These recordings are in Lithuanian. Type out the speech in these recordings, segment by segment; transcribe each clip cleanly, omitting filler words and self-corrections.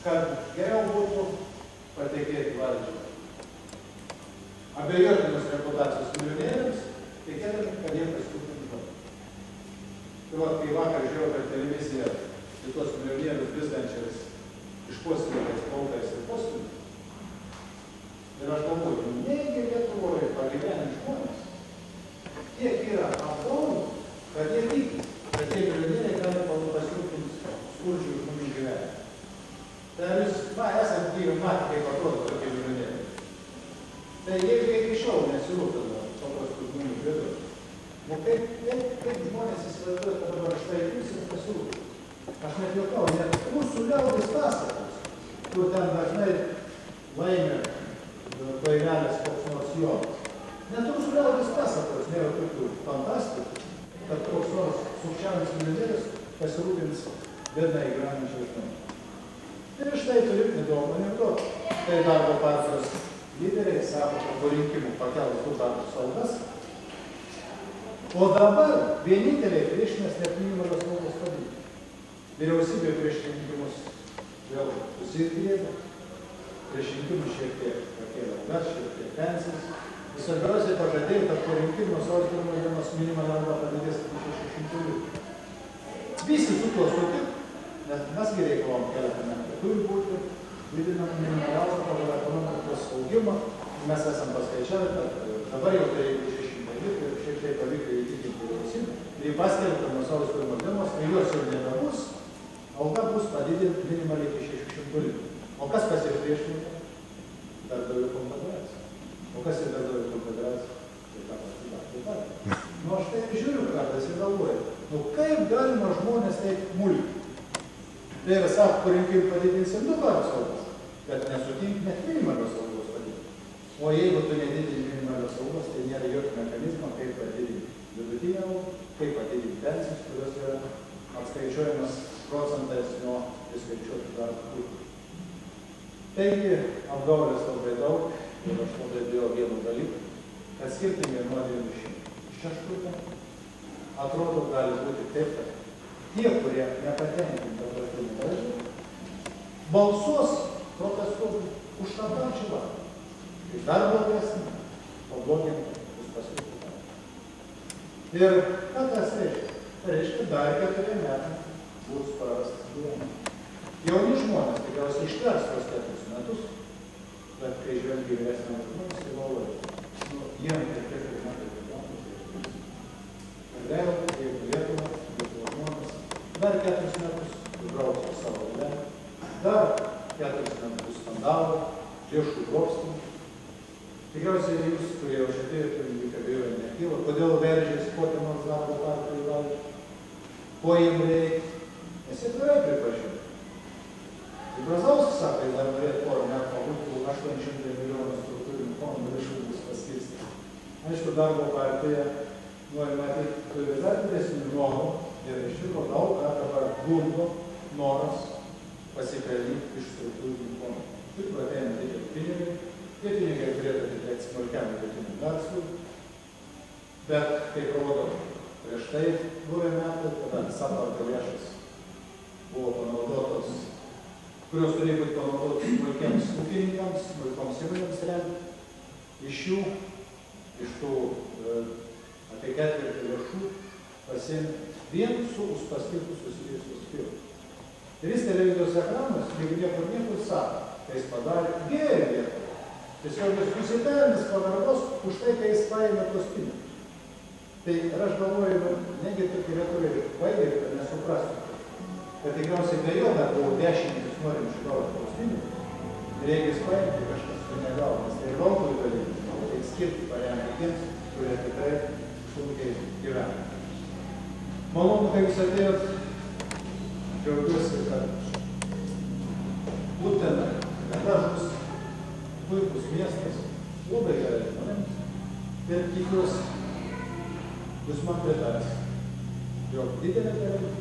kad geriau būtų patekėti valdžią. Abejotinos reputacijos milijonieriams, tikėdami, kad jie pasirūpins. Tai va, kai vakar žiūrėjau per televiziją į tuos milijonierius blizgančiais išpuoselėtais plaukais ir kostiumais, ir aš galvoju, negi Lietuvoje pagyveni žmonės, tiek yra apgaulų, kad jie tiki, kad tie milijonieriai gali pasirūpinti skurdžių žmonių gyvenimą. Tai jūs, esant gyvi matę, kaip atrodo tokie milijonieriai. Tai jeigu iki šiol nesirūpina paprastų žmonių bėdų, kaip žmonės įsivaizduoja, kad dabar štai jūs ir pasirūpina. Aš net juokauju, net mūsų liaudės pasakas, kur ten dažnai laimė baivelės koks nors jonas. Net mūsų liaudės pasakos nėra tokių fantastikų, kad koks nors sukčiavimas milijonierius pasirūpins bėdnai gyvenančiai žmonių. Ir štai turiu įdomų anekdotą. Tai darbo partijos lyderiai sako, kad po rinkimų pakels 2 kartus algas, o dabar vieninteliai priešinės net minimalios algos padidinti. Vyriausybė prieš rinkimus vėl susigrėbė, prieš rinkimus šiek tiek pakėlė algas, šiek tiek pensijas. Ir svarbiausiai pažadėjo, kad po rinkimų sausio 1 dienos minimali alga padidės iki 600 litų. Visi su tuo sutik, nes mes gi reikalavom keletą metų. Turi būti didinama minimaliausia pagal ekonomikos augimą. Mes esam paskaičiavę, kad dabar jau tai 600 litų ir šiek tiek pavyko įtikinti vyriausybę. Ir jį paskelbta nuo sausio 1 dienos, kai jos jau nebebus, alga bus padidinti minimaliai iki 600 litų. O kas pasipriešino? Darbdavių konfederacija. O kas ir darbdavių konfederacija? Tai ką pasidarė. Nu aš taip žiūriu kartais ir galvoju, kaip galima žmonės taip mulkti? Tai yra, sako, po rinkimų padidinsim 2 kartus algas, bet nesutink net minimalios algos padidinti. O jeigu tu nedidini minimalios algos, tai nėra jokio mechanizmo, kaip padidinti vidutinę algą, kaip padidinti pensijas, kurios yra atskaičiuojamas procentais nuo įskaičiuotų darbo krūvių. Taigi, apgaulės labai daug, ir aš labai bijau vieno dalyko, kad skirtingai nuo 26 atrodo gali būti taip, kad tie, kurie nepatenkinti dabartinį valdžią, balsuos protestuoti už tą pačią valdžią. Tai dar blogesnį, pabloginti bus pasirinkta. Ir ką tas reiškia? Tai reiškia, dar 4 metai bus prarastas gyvenimas. Jauni žmonės tikriausiai ištvers tos 4 metus, bet kai žvelgia vyresnio žmonės, tai galvoja, jiem tai 4 metai gyvenimas. Ir vėl, jeigu Lietuva, dar 4 metus uždrausti savo gyvenimą, dar 4 metus bus skandalų, lėšų grobstymų. Tikriausiai jūs, kurie jau šiandien turint abejonę nekyla, kodėl veržiasi kokią nors darbo partijų valdžią, ko jiem reikia, nes jie turi pripažinti. Ir Brazauskas sako, jis dar norėtų porą metų pabūti, 800 milijonų struktūrinių fondų lėšų bus paskirstyta. Aišku, darbo partija nori matyti, turi dar didesnių norų. Ir iš tikrųjų daug, ką dabar gundo noras pasipelnyti iš struktūrinių fondų. Tik ateina dideli pinigai, tie pinigai turėtų atitekti smulkiam vidutiniam verslui, bet, kaip rodo prieš tai buvę metai, kada SAPARD lėšas buvo panaudotos, kurios turėjo būti panaudotos smulkiams ūkininkams, smulkoms įmonėms remti, iš jų, iš tų apie 4 lėšų pasiimti vien su paskirtų susijusius firmus. Ir jis televizijos ekranas, jeigu niekur sako, kai jis padarė gėrį Lietuvą. Tiesiog jis nusipelnęs pagarbos už tai, kai jis paėmė tuos pinigus. Tai ir aš galvoju, negi tokie lietuviai baigė, kad nesuprastų. Kad tikriausiai be jo dar buvo 10 norinčių gauti tuos pinigus. Ir jeigu jis paėmė, tai kažkas to negavo, nes tai daugui dalykų, tai skirti paremti tiems, kurie tikrai sunkiai gyvena. Malonu, kai jūs atėjot, džiaugiuosi, kad Utena, gražus, puikus miestas, labai gerai žmonėms. Ir tikiuosi, jūs man pritarės, jog didelė gerai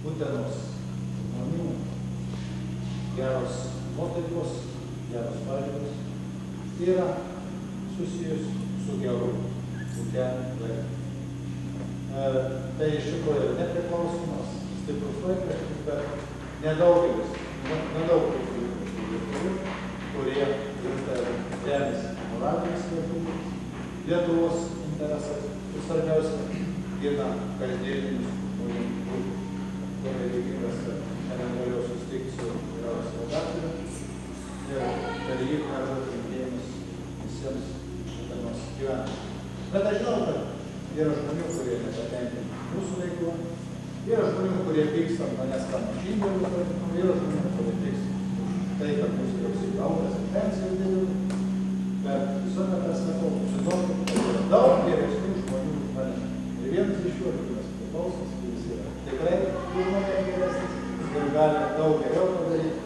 Utenos žmonių, geros nuotaikos, geros pareigos yra susijus su geru Utenų laiku. Tai iš tikrųjų nepriklausomas, stiprus laikraštis, bet nedaugelis, kurie vis žemės moralinis vertumas, Lietuvos interesas ir svarbiausia gina kasdieninius žmonių rūpesčius. Labai dėkingas, kad šiandien galėjau susitikti su vyriausiuoju redaktoriumi ir per jį perduoti linkėjimus visiems šitamos gyventojams. Bet aš žinau, kad yra žmonių, kurie nepatenkinti mūsų veikla, yra žmonių, kurie pyksta ant manęs tam mašindėliu, yra žmonių, kurie pyksta tai, kad mūsų vyriausybė algas ir pensijos didina, bet visuomet aš sakau, žinokit, kad yra daug geresnių žmonių už mane. Ir vienas iš jų, kuris priklausas, kuris yra tikrai už mane geresnis ir gali daug geriau padaryti,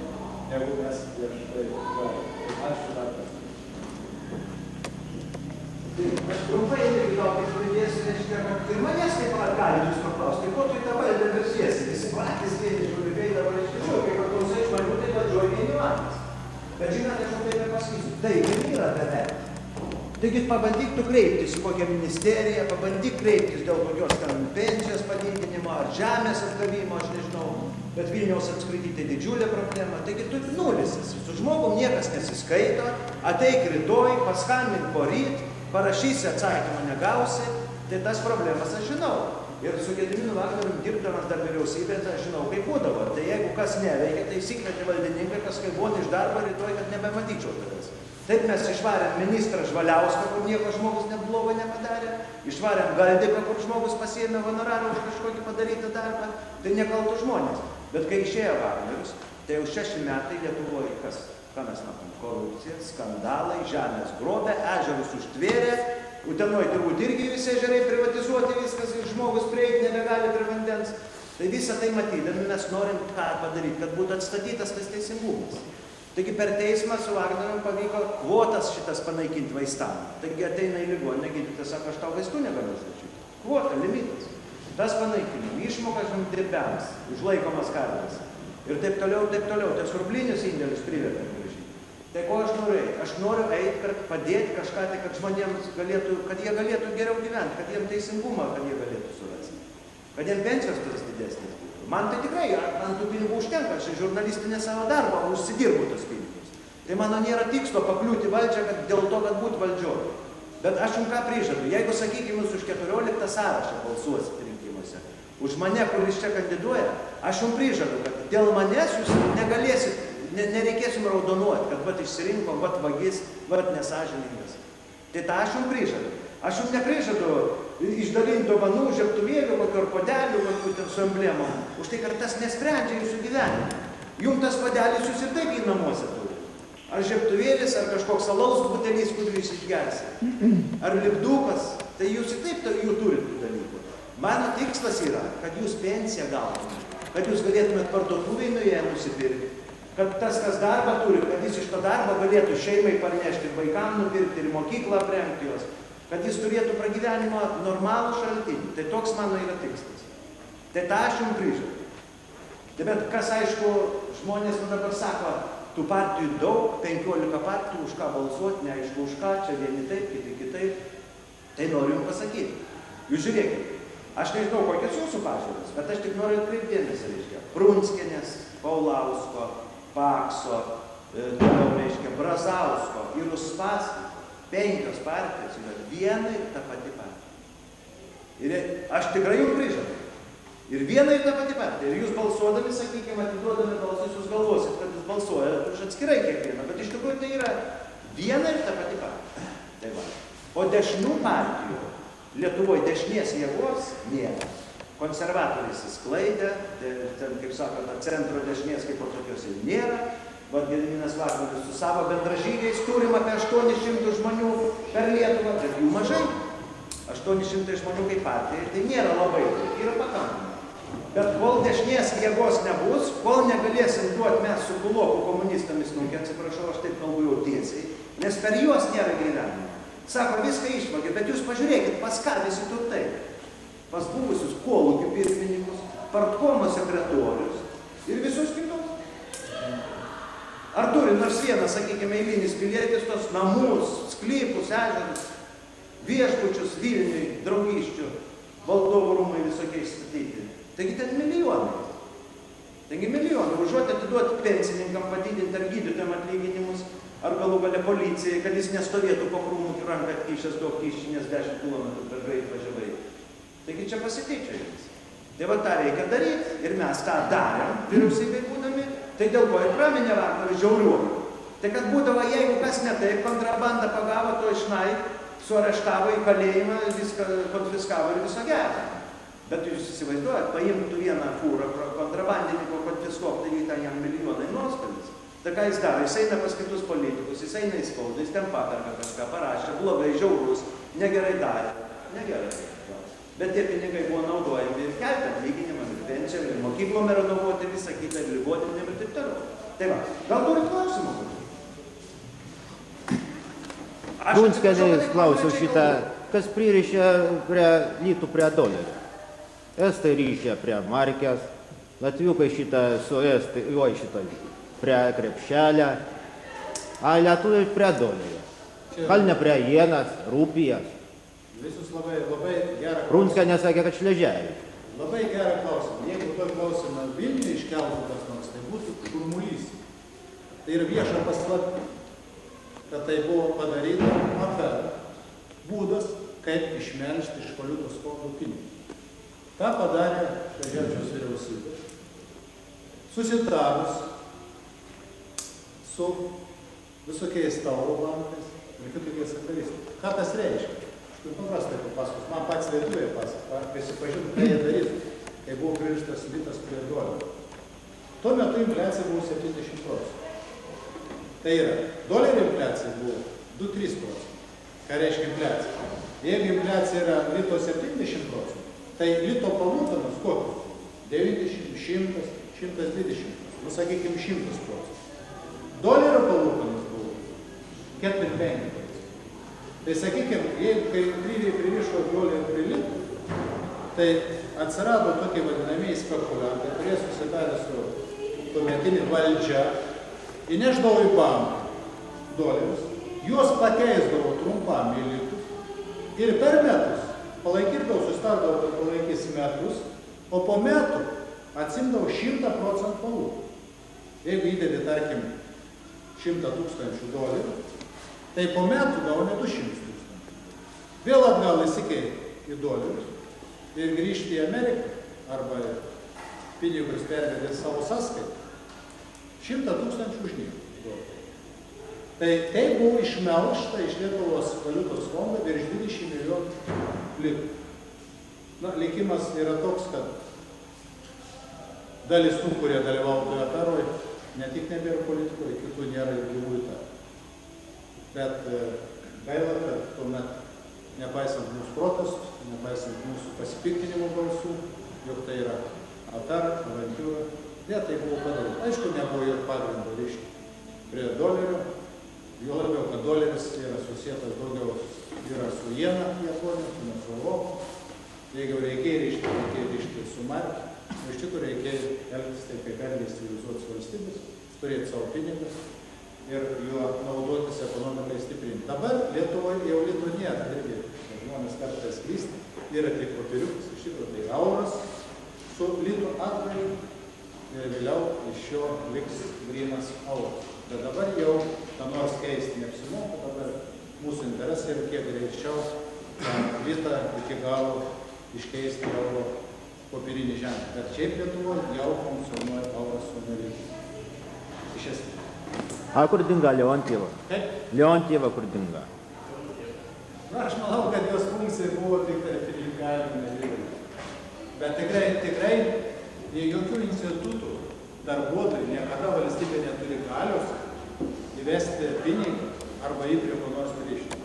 negu mes prieš tai galime. Ačiū dar kartą. Aš trumpai irgi gal taip pridėsiu, reiškia, kad ir manęs taip pat gali jūs paklausti, tai ko tu į tą valdžią versiesi? Visi patys vieni žulikai dabar iš tikrųjų, kai paklausai žmonių, tai valdžioj vieni matys. Bet žinot, aš taip nepasakysiu. Taip, yra beveik. Taigi pabandyk tu kreiptis į kokią ministeriją, pabandyk kreiptis dėl kokios ten pensijos padidinimo ar žemės atgavimo, aš nežinau, bet Vilniaus apskritai tai didžiulė problema. Taigi tu nulis esi, su žmogum niekas nesiskaito, ateik rytoj, paskambink poryt, parašysi atsakymą negausi, tai tas problemas aš žinau. Ir su Gediminu Vagnorium dirbdamas dar vyriausybėje, tai aš žinau, kaip būdavo. Tai jeigu kas neveikia, tai įsikvietė valdininkai, kas kaip buvo iš darbo rytoj, kad nebematyčiau tavęs. Taip mes išvarėm ministrą Žvaliauską, kur nieko žmogus neblogo nepadarė, išvarėm Galdiką, kur žmogus pasiėmė honorarą už kažkokį padarytą darbą, tai nekaltų žmonės. Bet kai išėjo Vagnorius, tai jau 6 metai Lietuvoje kas? Ką mes matom? Korupcija, skandalai, žemės grobė, ežerus užtvėrė, Utenoj turbūt irgi visi ežerai privatizuoti, viskas ir žmogus prieiti nebegali prie vandens. Tai visą tai matydami mes norim ką padaryti, kad būtų atstatytas tas teisingumas. Taigi per teismą su Vagnorium pavyko kvotas šitas panaikinti vaistam. Taigi ateina į ligoninę, gydytojas sako, aš tau vaistų negaliu užrašyti. Kvota, limitas. Tas panaikinimo, išmokas žemdirbiams, užlaikomas karves. Ir taip toliau, tas rublinius indėlius privertė gražiai. Tai ko aš noriu eiti? Aš noriu eiti, kad padėti kažką, tai kad žmonėms galėtų, kad jie galėtų geriau gyventi, kad jiems teisingumą, kad jie galėtų surasti. Kad jiems pensijos tuos didesnės būtų. Man tai tikrai, man tų pinigų užtenka, aš žurnalistinę savo darbą užsidirbu tos pinigus. Tai mano nėra tikslo pakliūti valdžią, kad dėl to, kad būtų valdžioj. Bet aš jums ką prižadu, jeigu, sakykime, jūs už 14 sąrašą balsuosit rinkimuose, už mane, kuris čia kandiduoja, aš jums prižadu, kad dėl manęs jūs negalėsit, nereikės jums raudonuoti, kad vat išsirinko, vat vagis, vat nesažiningas. Tai tą aš jums prižadu. Aš jums neprižadu išdalinti dovanų, žiebtuvėlių, kokio ar podelių, kokių su emblemom. Už tai, kad tas nesprendžia jūsų gyvenimą. Jums tas podelis jūs ir taip į namuose turi. Ar žiebtuvėlis, ar kažkoks alaus butelis, kurį jūs išgersi. Ar lipdukas, tai jūs ir taip jų turit tų dalykų. Mano tikslas yra, kad jūs pensiją gautumėte, kad jūs galėtumėt parduotuvėj nuėję nusipirkti, kad tas, kas darbą turi, kad jis iš to darbo galėtų šeimai parnešti, vaikam nupirkti ir mokyklą aprengti juos, kad jis turėtų pragyvenimo normalų šaltinį. Tai toks mano yra tikslas. Tai tą aš jums prižadu. Bet kas aišku, žmonės man dabar sako, tų partijų daug, 15 partijų, už ką balsuoti, neaišku už ką, čia vieni taip, kiti kitaip. Tai noriu jums pasakyti. Jūs žiūrėkit, aš nežinau, kokios jūsų pažiūros, bet aš tik noriu atkreipti dėmesį, reiškia, Prunskienės, Paulausko, Pakso, reiškia, Brazausko ir Uspaskich, 5 partijos yra viena ir ta pati partija. Ir aš tikrai jums prižadu. Ir viena ir ta pati partija. Ir jūs balsuodami, sakykime, atiduodami balsus, jūs galvosit, kad jūs balsuojate už atskirai kiekvieną, bet iš tikrųjų tai yra viena ir ta pati partija. Tai va. O dešinių partijų Lietuvoje dešinės jėgos nėra. Konservatoriai įsisklaidė, ten, kaip sakoma, centro dešinės kaip po tokios ir nėra. Vat Gediminas Vagnorius su savo bendražygiais turim apie 800 žmonių per Lietuvą, bet jų mažai. 800 žmonių kaip partija, tai nėra labai, yra pakankamai. Bet kol dešinės jėgos nebus, kol negalėsim duoti mes su kulokų komunistams nukė, atsiprašau, aš taip kalbu jau tiesiai, nes per juos nėra gyvenimo. Sako, viską išvagė, bet jūs pažiūrėkit, pas ką visi turtai. Pas buvusius kolūkių pirmininkus, partkomo sekretorius ir visus kitus. Ar turi nors vienas, sakykime, eilinis pilietis tos namus, sklypus, ežerus, viešbučius Vilniui, Draugiščių, valdovų rūmai visokiais statyti. Taigi ten milijonai. Taigi milijonai. Užuot atiduoti pensininkam padidinti ar gydytojam atlyginimus, ar galų gale policijai, kad jis nestovėtų po krūmų ranką atkišęs daug kyšį, nes 10 km per greit važiavai. Taigi čia pasikeičiamas. Tai va tą reikia daryti ir mes tą darėm, vyriausybei būdami, tai dėl ko ir praminė vakar žiauriuoju. Tai kad būdavo, jeigu kas ne taip, kontrabandą pagavo, to išnai, suareštavo į kalėjimą, viską konfiskavo ir viso gerą. Bet jūs įsivaizduojat, paimtų vieną fūrą kontrabandininko konfiskuok, tai ten jam milijonai nuostolis. Tai ką jis daro? Jis eina pas kitus politikus, jis eina į spaudą, jis ten patarka kažką, parašė, blogai, žiaurus, negerai darė. Negerai. Bet tie pinigai buvo naudojami ir kelti atlyginimam, ir pensijom, ir mokyklom renovuoti, visą kitą, ir ligoninėm ir taip toliau. Tai va, gal turit klausimų? Prunskienė klausiau šitą, kas pririšė prie litų prie dolerio. Estai ryšė prie markės, latviukai šitą su estai, šitą prie krepšelę, a lietuviai prie dolerio. Gal ne prie ienas, rūpijas. Visus labai gerą klausimą. Prunskienė sakė, kad šležėjai. Labai gerą klausimą. Jeigu toj klausimą Vilniuje iškeltų kas nors, tai būtų šurmulys. Tai yra vieša paslaptis, kad tai buvo padaryta afera, būdas, kaip išmelžti iš valiutos fondų pinigus. Ką padarė Šleževičiaus vyriausybė? Susitarus su visokiais tauro bankais ir kitokiais akaristais. Ką tas reiškia? Aš paprastai papasakosiu. Man pats lietuviai pasakė, prisipažinti, ką jie daryti, kai buvo pririštas litas prie dolerio. Tuo metu infliacija buvo 70%. Tai yra, dolerio infliacija buvo 2-3%. Ką reiškia infliacija? Jeigu infliacija yra lito 70%, tai lito palūkanos kokios? 90, 100, 120. Nu, sakykime, 100%. Dolerio palūkanos buvo 4-5%. Tai sakykime, jeigu kai pririšo dolerį prie lito, tai atsirado tokie vadinamieji spekuliantai, kurie susidarė su tuometinė valdžia, įneždavo į banką dolerius, juos pakeisdavo trumpam į litus ir per metus palaikydavo, sustardavo, kad palaikys metus, o po metų atsimdavo 100% palūkanų. Jeigu įdedi, tarkim, 100 000 dolerių, tai po metų gauni 200 000. Vėl atgal įsikeiti į dolerius ir grįžti į Ameriką arba pinigus pervedė savo sąskaitą. 100 000 už nieką. Tai buvo išmelžta iš Lietuvos valiutos fondo virš 20 milijonų litų. Na, likimas yra toks, kad dalis tų, kurie dalyvauja toje aferoje, ne tik nebėra politikoje, kitų nėra ir gyvųjų tarp. Bet gaila, kad tuomet, nepaisant mūsų protestų, nepaisant mūsų pasipiktinimo balsų, jog tai yra afera, avantūra, ne, tai buvo padaryta. Aišku, nebuvo ir pagrindo rišti prie dolerio, jo labiau, kad doleris yra susietas daugiau yra su jena Japonija, ne su Europą. Jeigu reikėjo rišti su marke, iš tikrųjų reikėjo elgtis taip, kaip elgės civilizuotas valstybės, turėti savo pinigus ir juo naudotis ekonomikai stiprinti. Dabar Lietuvoje jau lito nėra, irgi žmonės kartais klysta, yra tik popieriukas, iš tikrųjų tai auras su litų atveju ir vėliau iš jo liks grynas auras. Bet dabar jau ką nors keisti neapsimoka, dabar mūsų interesai ir kiek greičiau tą litą iki galo iškeisti euro popierinį ženklą. Bet šiaip Lietuvoje jau funkcionuoja euras su nelitu. Iš esmės. A kur dinga Leontieva? Kaip? Leontieva kur dinga? Na, aš manau, kad jos funkcija buvo tik tai pinigavimo. Bet tikrai jokių institutų darbuotojų niekada valstybė neturi galios įvesti pinigą arba jį prie ko nors pririšti.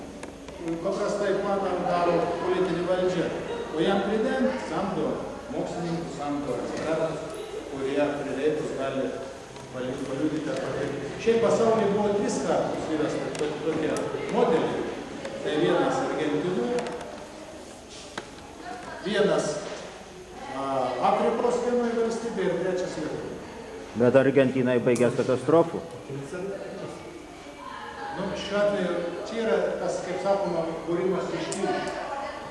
Paprastai planą daro politinė valdžia, o jam pridengti samdo mokslininkus, samdo ekspertus, kurie prireikus gali paliudyti ar padėti. Šiaip pasaulyje buvo 3 kartus įvesta tokie modeliai. Tai vienas Argentinų, vienas Afrikos vienoje valstybėje ir 3 Lietuvoje. Bet Argentinai baigės katastrofų. Nu, šiuo atveju, čia yra tas, kaip sakoma, kūrimas iš tiltų.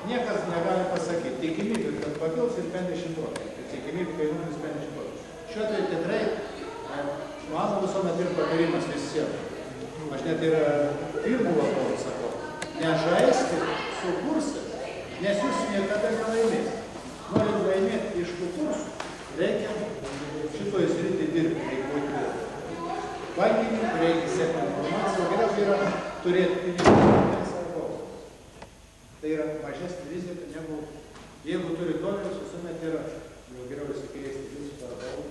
Niekas negali pasakyti. Tikimybė, kad pakils ir 50%. Tikimybė, kai nulis 50%. Šiuo atveju tikrai, mano visuomet ir patarimas visiems. aš net ir pirmų vadovų sakau, nežaisti su kursais, nes jūs niekada nelaimės. Norint laimėti iš tų kursų, reikia šitoj sritį dirbti, reikia būti bankininkų, reikia sekti informaciją, geriausia yra turėti pinigų. Tai yra mažesnė rizika negu, jeigu turi dolerius, visuomet yra, jau geriau įsikeisti jūsų darbą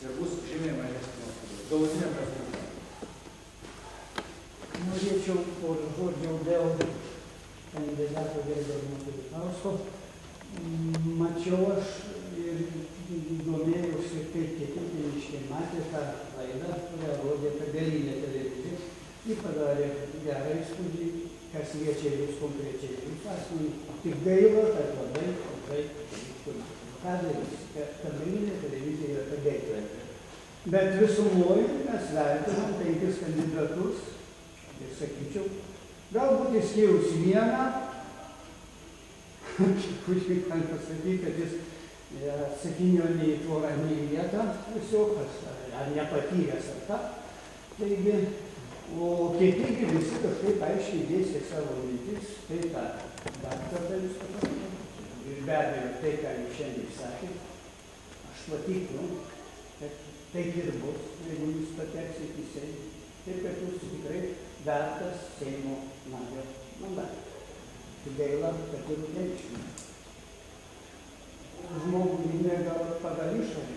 ir bus žymiai mažesnė nuostoliai. Galutiniam rezultatui. Norėčiau porą žodžių dėl kandidato gerbiamo Kulikausko. Mačiau aš ir domėjausi, kaip kiti tėviškiai matė tą laidą, kurią rodė Belinė televizija. Ji padarė gerą įspūdį, kas liečia jūs konkrečiai jūsų asmenį. Tik gaila, kad labai įspūdį. Ką darys, kad Belinė televizija yra pabėgta. Bet visumoje mes vertinam 5 kandidatus ir sakyčiau, galbūt išskyrus vieną, kurį kan pasakyti, kad jis atsakinio nei tvorą, nei vietą, tiesiog, ar nepatyręs ar ką. Taigi, o kiti visi kažkaip aiškiai dėstė savo mintis, tai ką dar kartą jūs pasakėte. Ir be abejo, tai, ką jūs šiandien sakėte, aš patikiu, kad taip ir bus, jeigu jūs pateksite į Seimą. Taip, kad jūs tikrai vertas Seimo nario mandatą. Gaila, kad ir neaiškina. Žmogų gynė gal pagal išorę.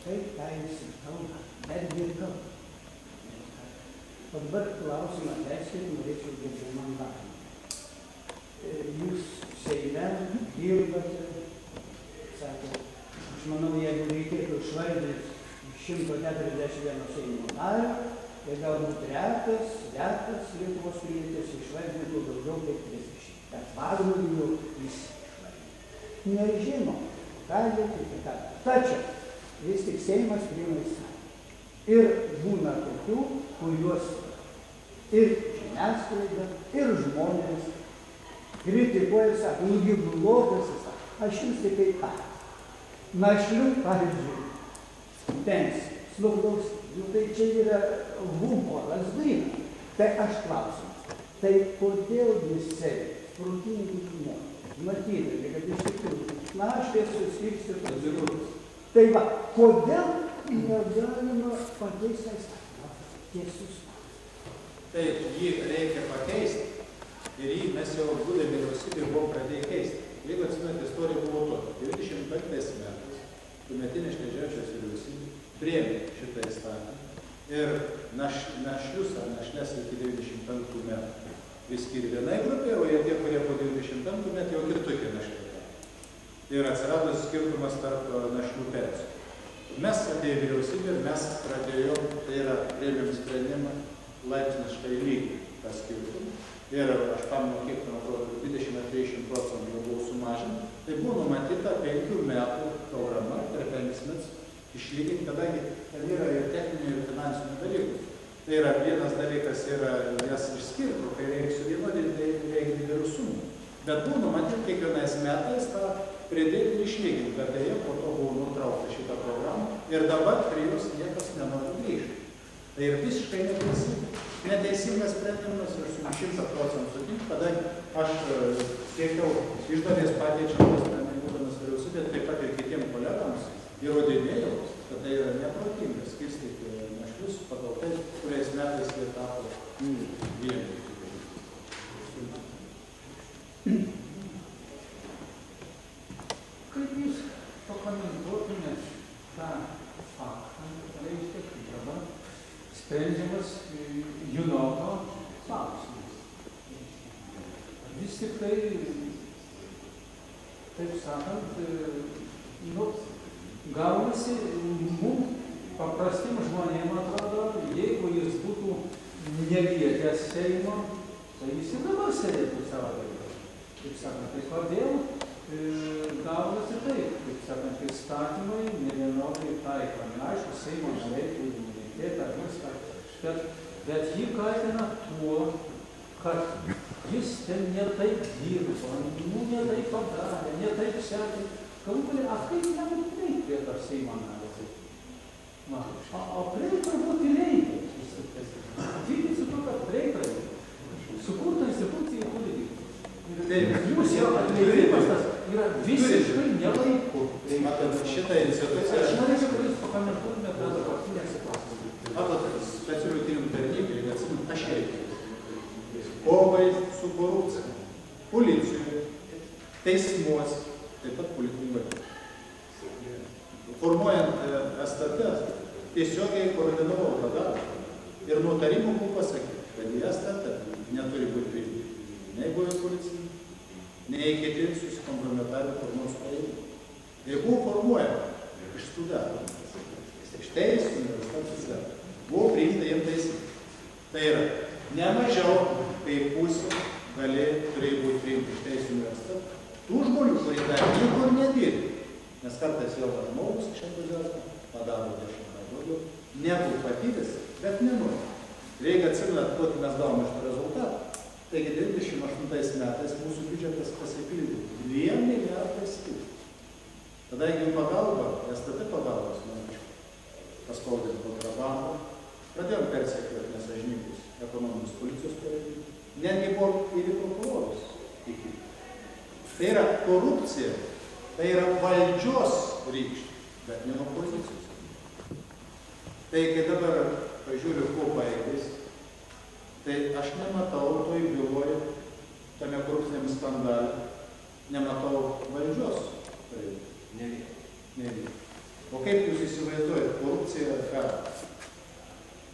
Taip, ką jis ir kalba, bet ir kalba. O dabar klausimą leiskit, norėčiau daugiau mandatą. Jūs Seime dirbate, sako, aš manau, jeigu reikėtų išvardyti 141 Seimo nario, tai galbūt retas Lietuvos pilietis išvardintų daugiau kaip 30. Bet Vagnorių jis išvardino. Nežino, ką reikia, ką. Tačiau vis tik Seimas priima įstatymą. Ir būna tokių, kuriuos ir žiniasklaida, ir žmonės kritikuoja, sako, nugi blogas, aš jums tik kaip ką. Našlių, pavyzdžiui, pensija, slaugaus. Tai čia yra humoras grynas. Tai aš klausiu, tai kodėl visi protingi žmonės, matydami, kad iš tikrųjų našlės suskirstytos įvairius. Tai va, kodėl negalima pakeisti įstatymą? Tiesus. Taip, jį reikia pakeisti ir jį mes jau būdami vyriausybė buvom pradėję keisti. Jeigu atsimenat, istorija buvo tokia. 95 metais tuometinė Šleževičiaus vyriausybė priėmė šitą įstatymą ir našlius ar našles iki 95 metų vis skyrė vienai grupė, o jie tie, kurie po 95 metų jau ir tokie našliai. Ir atsirado skirtumas tarp našlių pensijų. Mes atėjo vyriausybė ir mes pradėjom, tai yra priėmėm sprendimą laipsniškai lygį tą skirtumą. Ir aš pamenu, kiek, man atrodo, 20–30% jau buvo sumažinta. Tai buvo numatyta 5 metų programa per 5 metus išlyginti, kadangi ten yra ir techninių, ir finansinių dalykų. Tai yra vienas dalykas yra jas išskirti, kai reikia suvienodinti, tai reikia didelių sumų. Bet buvo numatyti kiekvienais metais tą pridėti ir išlyginti, bet dėja po to buvo nutraukta šitą programą ir dabar prie jos niekas nenori grįžti. Tai ir visiškai neteisingas sprendimas ir su 100% sutinku, kadangi aš siekiau iš dalies pakeičiamas sprendimą būdamas vyriausybė, taip pat ir kitiem kolegams įrodinėjau, kad tai yra neprotinga skirstyti našlius pagal tai, kuriais metais jie tapo vieni. Kaip jūs pakomentuotumėt tą faktą, reiškia, kaip dabar sprendžiamas Junoko klausimas. Vis tik tai, taip sakant, gaunasi mums paprastiem žmonėm atrodo, jeigu jis būtų nelietęs Seimo, tai jis ir dabar sėdėtų savo veiklą. Taip sakant, tai kodėl gaunasi taip, taip sakant, įstatymai nevienodai taikomi. Aišku, Seimo nariai turi imunitetą, viską, bet jį kaltina tuo, kad jis ten ne taip dirbo, ne taip padarė, ne taip sekė. Galų galę, kaip nebūtų reikia prie to Seimo nario? O prie turbūt reikia. Atvykit su to, kad reikia. Sukurta institucija turi dirbti. Tai Jūs jau atleidimas tas yra visiškai nelaiku. matot, šitą instituciją, Aš norėčiau, kad jūs pakomentuotumėte tą dabartinę situaciją. matot, specialių tyrimų tarnybai, neatsimint, aš reikia. Kovai su korupcija. Policijoje, teismuose, taip pat politinių valdžių. Formuojant STT, tiesiogiai koordinavau tą darbą. Ir nutarimų buvo pasakyti, kad į STT neturi būti priimti nei buvę policijai, nei kiti susikompromitavę formuos pareigų. Ir buvo formuojama iš studentų, iš teisų, universitetų, buvo priimta jiems taisyti. Tai yra, ne mažiau kaip pusė turėjo būti priimti iš teisų universitetų. Tų žmonių, kurie dar niekur nedirbi, nes kartais jau žmogus iš entuziazmo padaro 10 daugiau, nebūtų patyręs, bet nenori. Reikia atsiminti, kokį mes gavome iš to rezultatą. Taigi 28 metais mūsų biudžetas pasipildė 2 milijardais eurų. Tada jeigu pagalba, STT pagalbos, paspaudėm kontrabandą, pradėjom persekioti nesąžiningus ekonominius policijos pareigūnus, netgi buvo ir prokurorus iki. Tai yra korupcija, tai yra valdžios rykštė, bet ne opozicijos. Tai kai dabar pažiūriu, ko baigės, tai aš nematau toj byloje, tame korupciniam skandale, nematau valdžios pareigūnų. Ne vien. O kaip jūs įsivaizduojate, korupcija ką?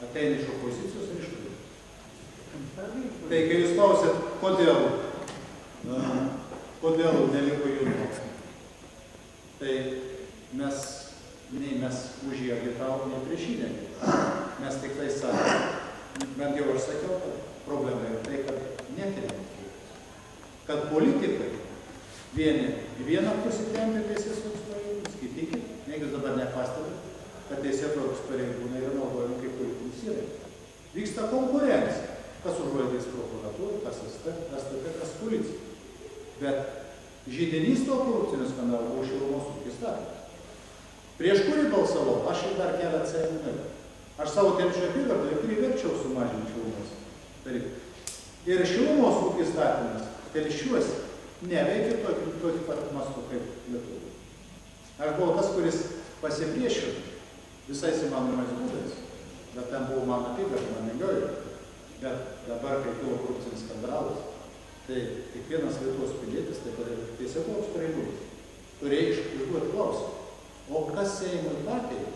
Ateina iš opozicijos ar iš kur? Tai kai jūs klausėt, kodėl neliko jaunimo, tai mes už jį agitavom, nei prieš jį neagitavom. Mes tik tai sakėm, bent jau aš sakiau, kad problema yra tai, kad nekeliam. Kad politikai vieni į vieną pusę tempia teisėsaugos pareigūnus, kiti kitą. Jeigu dabar nepastebit, kad teisėsaugos pareigūnai yra naudojami kaip politinis įrankis. Vyksta konkurencija. Kas užvaldys prokuratūrą, kas STT, kas policija. Bet židinys to korupcinio skandalo buvo šilumos ūkio įstatymas. Prieš kurį balsavau, aš ir dar keletą Seimo narių. Aš savo Telšių apygardoje priverčiau sumažinti šilumos tarifą. Ir šilumos ūkio įstatymas Telšiuose neveikia tokį pat mastu kaip Lietuvoje. Aš buvau tas, kuris pasipriešino visais įmanomais būdais, bet ten buvo mano apygarda, man negiojo. Bet dabar, kai kilo korupcinis skandalas, tai kiekvienas Lietuvos pilietis, taip pat ir teisėsaugos pareigūnas, turėjo išduoti klausimą. O kas Seimui pateikė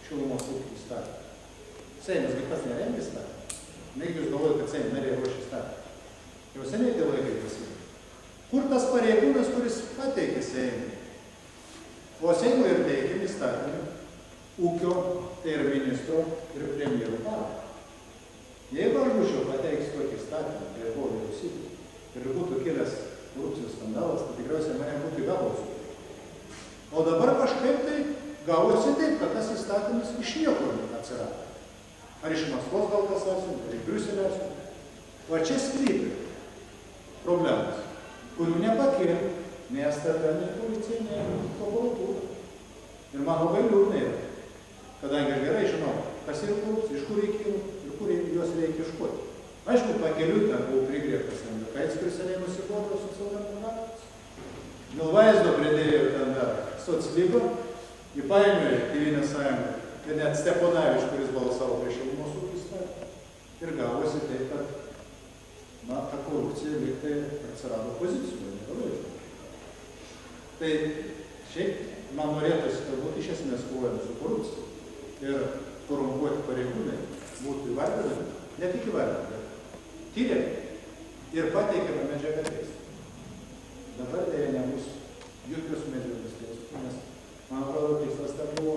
šilumos ūkio įstatymą? Seimas gi pats neremia įstatymą. Negi jūs galvojate, kad Seimo nariai ruošia įstatymą. Jau seniai tie laikai pasiekė. Kur tas pareigūnas, kuris pateikė Seimui? O Seimui ir teikiami įstatymai ūkio, tai ir ministro, ir premjero pareigas. Jeigu aš būčiau pateikęs tokį įstatymą, tai buvo vyriausybė, ir būtų kilęs korupcijos skandalas, tai tikriausiai mane būtų įgabalsų. O dabar kažkaip tai gavosi taip, kad tas įstatymas iš niekur atsirado. Ar iš Maskvos gal kas atsiuntė, ar iš Briuselio atsiuntė. O čia sklypi problemas, kurių nepakėlė nei STT, nei policija, nei prokuratūra. Ir man labai liūdna yra, kadangi aš gerai žinau, kas yra korupcija, iš kur reikėjo ir kur juos reikia iškuoti. Aišku, pakeliui ten buvo prigriebtas Andriukaitis, kuris seniai nusibodo socialdemokratus. Milvaizdo pridėjo ten dar soclybą, įpainiojo Tėvynės sąjungą ir net Steponavičius, kuris balsavo prieš šilumos ūkio įstatymą. Ir gavosi taip, kad ta korupcija lyg tai atsirado pozicijoje, negalvoju. Tai šiaip man norėtųsi, kad būtų iš esmės kovojama su korupcija. Ir korumpuoti pareigūnai būtų įvardinami, ne tik įvardinami, bet tyriami ir pateikiama medžiaga teismui. Dabar dėja nebus jokios medžiagos teismui, nes man atrodo, tikslas ten buvo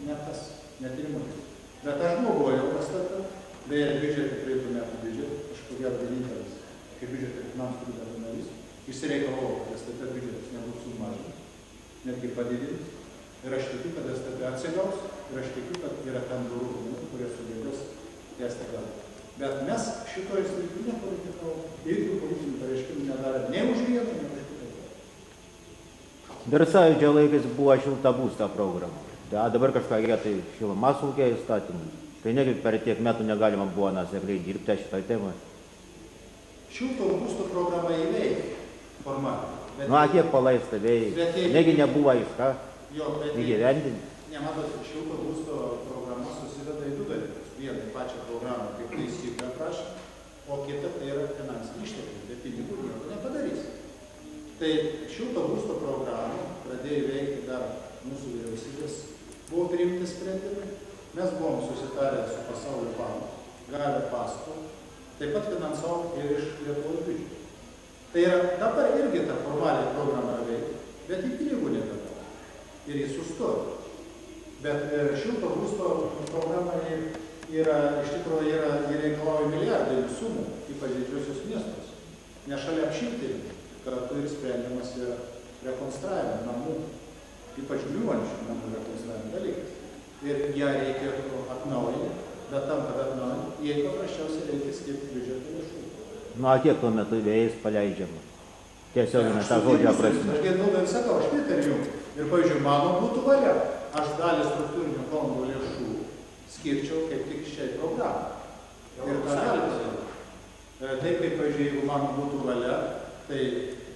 ne tas, ne tyrimo tikslas. Bet aš galvojau, STT, beje, biudžetai praeitų metų biudžetai, aš ko gero vienintelis, kaip biudžetai finansų komiteto narys, išsireikalavo, kad STT biudžetas nebūtų sumažintas, netgi padidintas. Ir aš tikiu, kad STT atsigaus, ir aš tikiu, kad yra ten durų žmonių, kurie sugebės tęsti galą. Bet mes šitoje srityje nepolitikavom, jokių politinių pareiškimų nedarė nei už vieną, nei už kitą. Dar Sąjūdžio laikais buvo šilta būsto programa. A dabar kažkokia tai šilumos ūkio įstatymai. Tai negi per tiek metų negalima buvo nuosekliai dirbti šitoj temoje. Šilto būsto programa įveikia formaliai. Nu, kiek palaista vėjai, negi nebuvo iš ką įgyvendinti. Nematot, šilto būsto programa susideda į du dalykus. Vieną pačią programą, kaip taisyklę aprašė, o kita tai yra finansiniai ištekliai. Be pinigų nieko nepadarys. Tai šilto būsto programą pradėjo veikti dar mūsų vyriausybės. Buvo priimti sprendimai. Mes buvom susitarę su Pasaulio banku, gavę paskolą, taip pat finansavom ir iš Lietuvos biudžeto. Tai yra dabar irgi ta formaliai programa veikia, bet į pinigų nebegavo. Ir jis sustojo. Bet šilto būsto programa yra, iš tikrųjų, reikalauja milijardinių sumų, ypač didžiuosius miestus. Nes šalia apšiltinimo kartu ir sprendimas yra rekonstravimo namų, ypač griūvančių namų rekonstravimo dalykas. Ir ją reikėtų atnaujinti, bet tam, kad atnaujinti, jai paprasčiausiai reikia skirti biudžeto lėšų. Nu, kiek tuo metu vėjais paleidžiama? Tiesiog tą žodžio prasme. Aš galvoju, sakau, aš pritariu jums. Ir, pavyzdžiui, mano būtų valia. Aš dalį struktūrinių fondų lėšų skirčiau kaip tik šiai programai. Ir tą gali padaryti. Taip kaip, pavyzdžiui, jeigu mano būtų valia, tai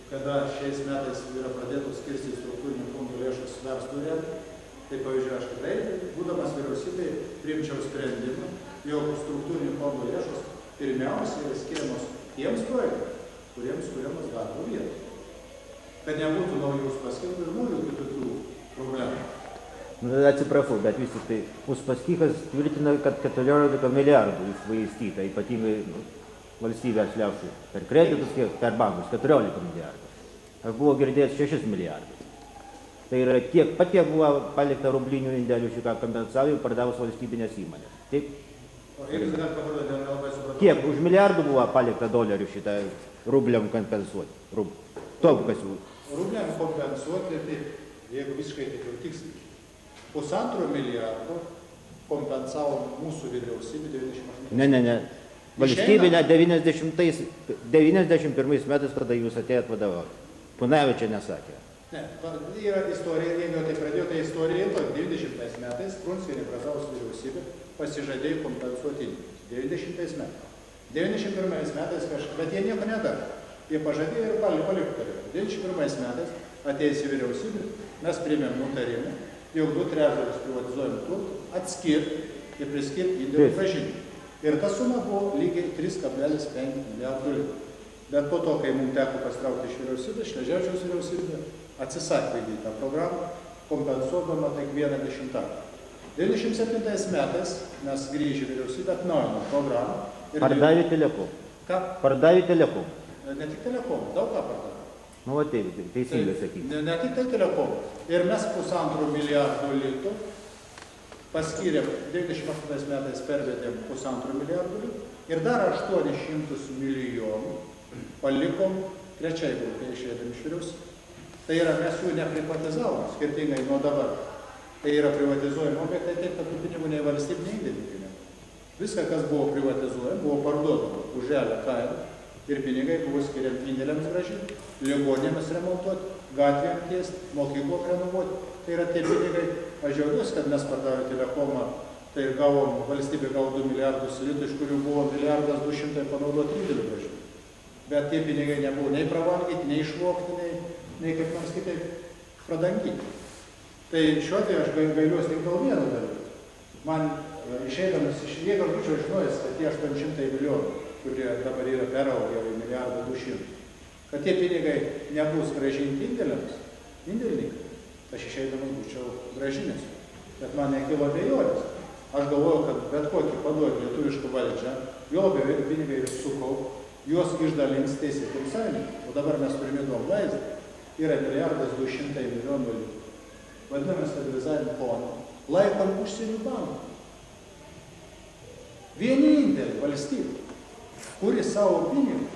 kada šiais metais yra pradėtos skirstyti struktūrinių fondų lėšas verslui, tai, pavyzdžiui, aš tikrai, būdamas vyriausybėje, priimčiau sprendimą, jog struktūrinių fondų lėšos pirmiausiai yra skiriamos tiems projektams, kuriems kuriamas darbo vietos. Kad nebūtų naujų Uspaskichui ir naujų kitokių problemų. Atsiprašau, bet vis tik tai Uspaskichas tvirtina, kad 14 milijardų iššvaistyta, ypatingai valstybės lėšų per kreditus, per bankus 14 milijardų. Aš buvau girdėjęs 6 milijardus. Tai yra tiek pat, kiek buvo palikta rublinių indėlių šitą kompensavimą pardavus valstybinės įmonės. Taip? Kiek už milijardų buvo palikta dolerių šitą rubliam kompensuoti? Rubliam kompensuoti, tai jeigu visiškai taip jau tiksliai. 1,5 milijardo kompensavo mūsų vyriausybė 98. Ne. Valstybinė 91 metais, kada jūs atėjot vadovauti. Punavičia nesakė. Ne, yra istorija, jeigu tai pradėjo, tai istorija, 90 metais Prunskienė Brazauskas vyriausybė pasižadėjo kompensuoti indėlius. 90 metais. 91 metais kažkas, bet jie nieko nedarė. Jie pažadėjo ir paliko tarybą. 91 metais atėjus į vyriausybę, mes priėmėm nutarimą, jau 2/3 privatizuojamų turtų atskirti ir priskirti indėlių grąžinimą. Ir ta suma buvo lygiai 3,5 milijardų litų. Bet po to, kai mums teko pasitraukti iš vyriausybės, Šleževičiaus vyriausybė atsisakė vykdyti tą programą, kompensuodama tik 1/10. 97 metais mes grįžę vyriausybę atnaujinom programą. Pardavė telekom. Ką? Pardavė telekom. Ne tik telekom, daug ką pardavė. Nu, va taip, teisingai sakyti. Ne tik tai telekom. Ir mes 1,5 milijardo litų paskyrėm, 98 metais pervedėm 1,5 milijardo litų ir dar 800 milijonų palikom trečiai grupė išėdami iš vyriausybės. Tai yra, mes jų neprivatizavom, skirtingai nuo dabar. Tai yra privatizuojami objektai taip, kad tų pinigų nei valstybiniai indėliai. Viską, kas buvo privatizuojama, buvo parduodama už realią kainą ir pinigai buvo skiriami indėliams grąžinti, ligonėmis remontuoti, gatvėm tiesti, mokyklom renovuoti. Tai yra tie pinigai, aš džiaugiuosi, kad mes pardavę telekomą, tai ir gavom, valstybė gavo 2 milijardus litų, iš kurių buvo 1,2 milijardo panaudoti indėlių grąžinti. Bet tie pinigai nebuvo nei pravalgyti, nei išvogti, nei kaip nors kitaip pradangyti. Tai šiuo atveju aš gailiuosi tik dėl vieno dalyko. Man išeidamas iš jėgos būčiau žinojęs, kad tie 800 milijonų, kurie dabar yra peraugę į 1,2 milijardo, kad tie pinigai nebus grąžinti indėliams, indėlininkai, aš išeidamas būčiau grąžinęs. Bet man nekilo abejonės. Aš galvoju, kad bet kokį paduoti lietuvišką valdžią, jo pinigai sukaup, juos išdalins teisėtiems savininkams. O dabar mes turime įdomų vaizdą. Yra 1,2 milijardo litų. Vadiname stabilizavimo fondą. Laikom užsienio bankų. Vienintelė valstybė, kuri savo pinigus,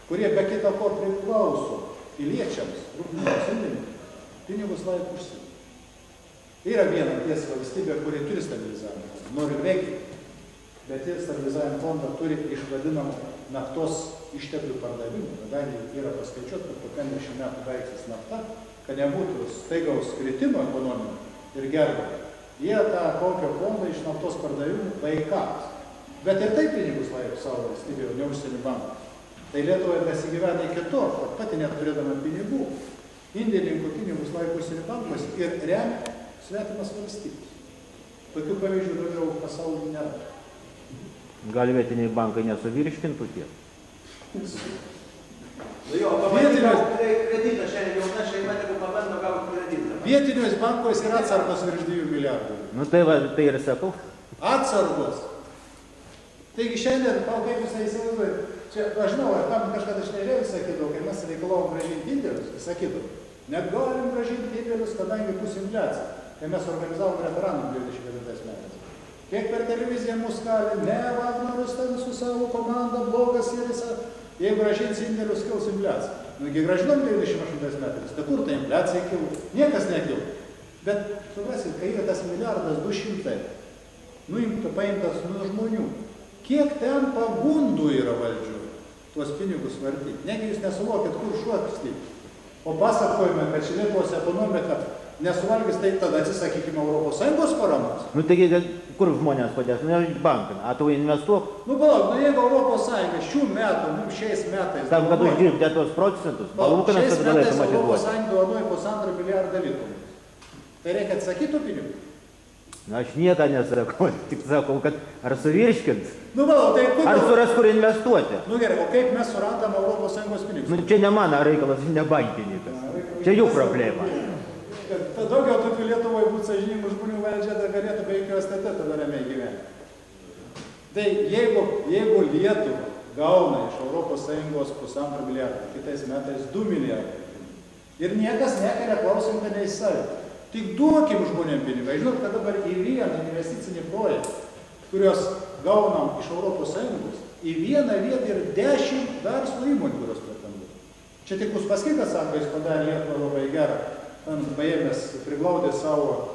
kurie be kita ko priklauso piliečiams, rūpinėms indėlininkai, pinigus laiko užsienio. Yra viena tiesa valstybė, kuri turi stabilizavimo fondą, nori veikti, bet ir stabilizavimo fondą turi iš vadinamų naftos išteklių pardavimų, kadangi yra paskaičiuota, kad po 50 metų baigsis nafta, kad nebūtų staigaus kritimo ekonominio ir gerbimo, Jie tą kaupia fondą iš naftos pardavimų vaikams. Bet ir taip pinigus laiko savo valstybėje, o ne užsienio banką. Tai Lietuvoje nesigyvena iki to, kad pati neturėdama pinigų, indėlininkų pinigus laiko užsienio bankas ir remia svetimas valstybės. Tokių pavyzdžių daugiau pasaulyje nėra. Gal vietiniai bankai nesuvirškintų tiek? Jo, pabandykau kreditą šiandien jauna šeima, jeigu pabando gauti kreditą. Vietiniais bankais yra atsargos virš 2 milijardų. Nu tai va, tai ir sakau. Atsargos. Taigi šiandien, kaip jūs įsivaizduojate, čia, aš žinau, ar tam kažkada šnelėjau, sakydavau, kai mes reikalavom grąžinti indėlius, sakydavau, negalim grąžinti indėlius, kadangi bus infliacija. Kai mes organizavom referendumą 2009 metais. Kiek per televiziją mus kalė, ne, Vagnorius ten su savo komanda, blogas ir jeigu grąžins indėlius, kils infliacija. Nugi grąžinom 98 metais, tai kur ta infliacija kilo? Niekas nekilo. Bet, suprasit, kai yra tas milijardas 200, paimtas nuo žmonių, kiek ten pagundų yra valdžioje tuos pinigus vartyti. Negi jūs nesuvokit, kur šuokstyti. O pasakojame, kad ši Lietuvos ekonomika nesuvalgys, tai tada atsisakykime ES paramos. Nu taigi, kur žmonės padės? Nu, bankai. A tu investuok? Nu, palauk, nu jeigu ES šių metų, mums šiais metais... Tam, kad uždirbti tuos procentus, palūkanas, kad galėtum atiduoti. ES duonuoja 1,5 milijardo litų. Tai reikia atsakyti tų pinigų? Na, aš nieką nesakau, tik sakau, kad ar suvirškint, nu, palauk, tai kur... ar suras kur investuoti. Nu gerai, o kaip mes surandam ES pinigus? Nu, čia ne mano reikalas, ne bankininkas. Čia jų problema. Kad daugiau tokių Lietuvoje būtų sąžiningų žmonių valdžia, tai galėtų be jokios STT tada ramiai gyventi. Tai jeigu Lietuva gauna iš ES 1,5 milijardo, kitais metais 2 milijardai, ir niekas nekelia klausimą, kad neįsavė. Tik duokim žmonėm pinigą. Žinot, kad dabar į vieną investicinį projektą, kurios gaunam iš ES, į vieną vietą ir 10 verslo įmonių, kurios pretenduoja. Čia tik Uspaskichas sako, jis padarė Lietuvą labai gerą. Paėmės, priglaudė savo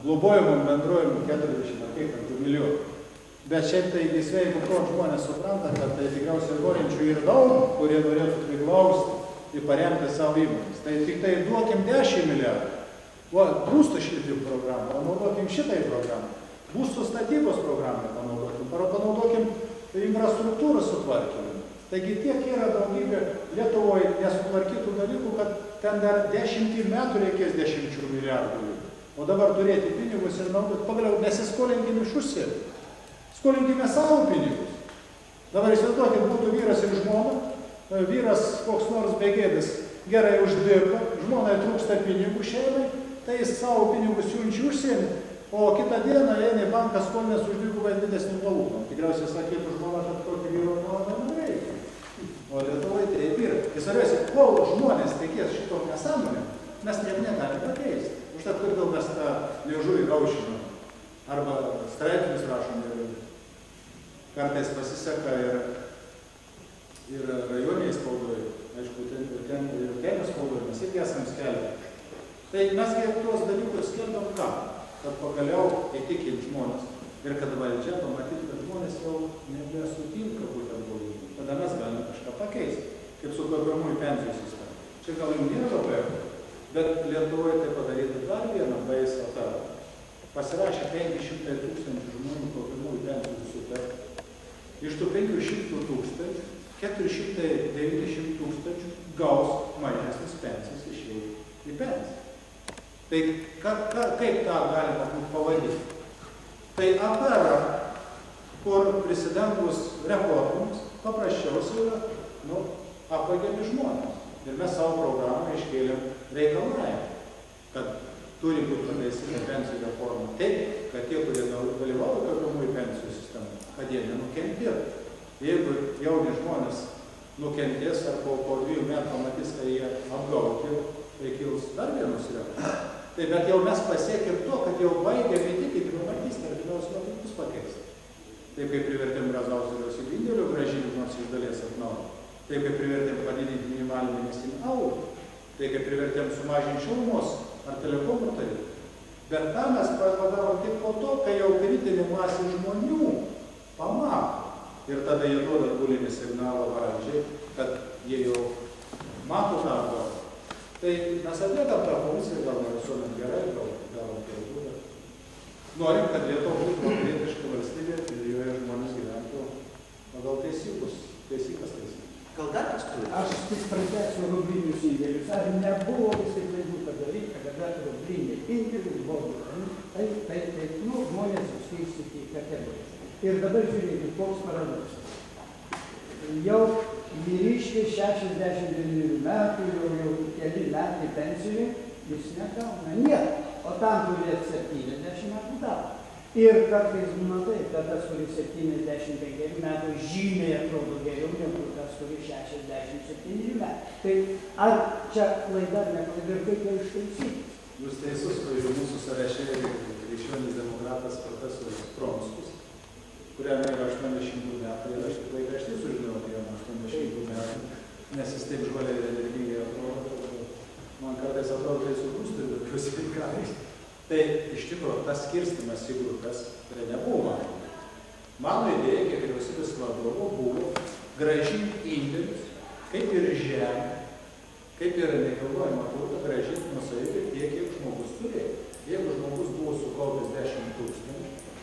globojimam bendrojimam 40 milijonų. Bet šiaip tai sveiku protu žmonės supranta, kad tai tikriausiai norinčių ir daug, kurie norėtų priglausti ir paremti savo įmonės. Tai tik tai duokim 10 milijardų. O būstų šildymo programą, panaudokim šitai programą. Būstų statybos programą panaudokim infrastruktūros sutvarkymą. Taigi tiek yra daugybė Lietuvoje nesutvarkytų dalykų, kad ten dar 10 metų reikės 10 milijardų. O dabar turėti pinigus ir naudoti, pagaliau nesiskolinkime iš užsienio. Skolinkime savo pinigus. Dabar įsivaizduokit, būtų vyras ir žmona, vyras koks nors begėdis gerai uždirba, žmonai trūksta pinigų šeimai, tai jis savo pinigus siunčia užsienį, o kitą dieną eina į banką skolinės už dvigubai didesnį palūkaną. Tikriausiai sakytų žmona, kad tokį vyrą man reikia. O Lietuvoje taip yra. Ir svarbiausia, kol žmonės tikės šito nesąmonę, mes nieko negalime pakeisti. Užtat, kodėl mes tą liežuvį gaušinam. Arba straipsnius rašom ir kartais pasiseka ir rajoniai spaudoje. Aišku, ten ir kelios spaudoje mes irgi esam skelbę. Tai mes tuos dalykus skelbam ką? Kad pagaliau įtikint žmonės. Ir kad valdžia pamatyti, kad žmonės jau nebesutinka būtent blogai. Tada mes galime kažką pakeisti, kaip su kaupiamųjų pensijų sistema. Čia gal jums nėra labai, bet Lietuvoje tai padaryti dar vieną baisą tarpą. Pasirašė 500 tūkstančių žmonių kaupiamųjų pensijų sutartį. Iš tų 500 tūkstančių, 490 tūkstančių gaus mažesnis pensijas išėjai į pensiją. Tai kaip tą galima būtų pavadinti? Tai afera, kur prisidengus reformoms paprasčiausiai yra, apvagiami žmonės. Ir mes savo programą iškėlėm reikalavimą, kad turi būti pataisyta pensijų reforma taip, kad tie, kurie dalyvauja kaupiamųjų pensijų sistemą, kad jie nenukentėtų. Jeigu jauni žmonės nukentės ar po 2 metų pamatys, kad jie apgauti, tai kils dar vienus reformas. Tai bet jau mes pasiekėm to, kad jau baigėme įtikinti, kad matys, kad artimiausiu metu bus pakeista. Taip kaip privertėm Brazauską vyriausybę indėlių grąžinti, nors iš dalies atnaujinti. Taip kaip privertėm padidinti minimalinį mėnesinį algą. Taip kaip privertėm sumažinti šilumos ar telekomų tarifą. Bet tą mes padarom tik po to, kai jau kritinė masė žmonių pamato. Ir tada jie duoda atbulinį signalą valdžiai, kad jie jau mato tą atgal. Tai mes atliekam tą funkciją, gal ne visuomet gerai, gal darom klaidų, bet norim, kad Lietuva būtų vakarietiška valstybė ir joje žmonės gyventų pagal taisykles. Gal dar kas turi? Aš tik pratęsiu rublinius indėlius. Ar nebuvo visai klaidų padaryta, kada rubliniai indėlius buvo nu, žmonės suskirstyti į kategorijas. Ir dabar žiūrėkit, koks paradoksas. Jau vyriškiai 69 metų, jau keli metai pensijoje, jis negauna nieko, o tam turėt 70 metų davė. Ir kartais būna taip, kad tas, kuris 75 metų žymiai atrodo geriau negu tas, kuris 67 metų. Tai ar čia klaida ar ne klaida ir kaip jau ištaisyti? Jūs teisus, pavyzdžiui, mūsų sąraše krikščionis demokratas profesorius Pronskus, kuriam yra 80 metų ir aš tikrai prieš tai sužinojau, kad jam 80 metų, nes jis taip žvaliai ir energingai atrodo. Man kartais atrodo, tai surūstų ir pasifikavai. Tai iš tikrųjų tas skirstimas į grupės tai nebuvo mano. Mano idėja, kaip vyriausybės vadovo, buvo grąžinti indėlius, kaip ir žemę, kaip ir nekilnojamą turtą, grąžinti nuosavybę tiek, kiek žmogus turėjo. Jeigu žmogus buvo sukaupęs 10 000,